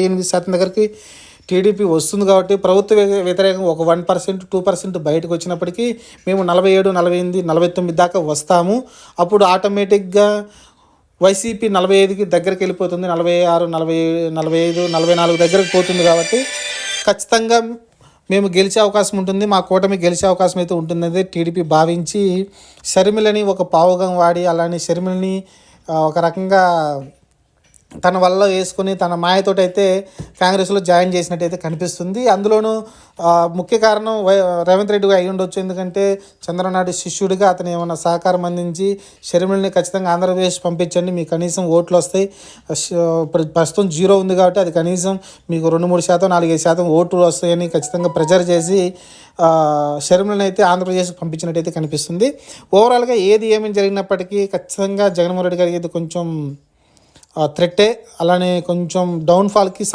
8% దగ్గరికి టీడీపీ వస్తుంది కాబట్టి ప్రభుత్వ వ్యతిరేకంగా ఒక 1%, 2% బయటకు వచ్చినప్పటికీ మేము 47, 48, 49 దాకా వస్తాము. అప్పుడు ఆటోమేటిక్గా వైసీపీ 45కి దగ్గరికి వెళ్ళిపోతుంది. 46, 40, 45, 44 దగ్గరకు పోతుంది కాబట్టి ఖచ్చితంగా మేము గెలిచే అవకాశం ఉంటుంది. మా కూటమి గెలిచే అవకాశం అయితే ఉంటుందని టీడీపీ భావించి షర్మిలని ఒక పావుగా వాడి అలానే షర్మిలని ఒక రకంగా తన వల్ల వేసుకొని తన మాయతోటైతే కాంగ్రెస్లో జాయిన్ చేసినట్టయితే కనిపిస్తుంది. అందులోనూ ముఖ్య కారణం రేవంత్ రెడ్డి అయి ఉండొచ్చు. ఎందుకంటే చంద్రబాబు నాయుడు శిష్యుడిగా అతను ఏమైనా సహకారం అందించి షర్మిలని ఖచ్చితంగా ఆంధ్రప్రదేశ్ పంపించండి, మీకు కనీసం ఓట్లు వస్తాయి, ప్రస్తుతం 0 ఉంది కాబట్టి అది కనీసం మీకు 2-3%, 4-5% ఓట్లు వస్తాయని ఖచ్చితంగా ప్రెజర్ చేసి షర్మిలని అయితే ఆంధ్రప్రదేశ్కి పంపించినట్టయితే కనిపిస్తుంది. ఓవరాల్గా ఏది ఏమేమి జరిగినప్పటికీ ఖచ్చితంగా జగన్మోహన్ రెడ్డి గారికి అయితే కొంచెం థ్రెట్టే, అలానే కొంచెం డౌన్ఫాల్కి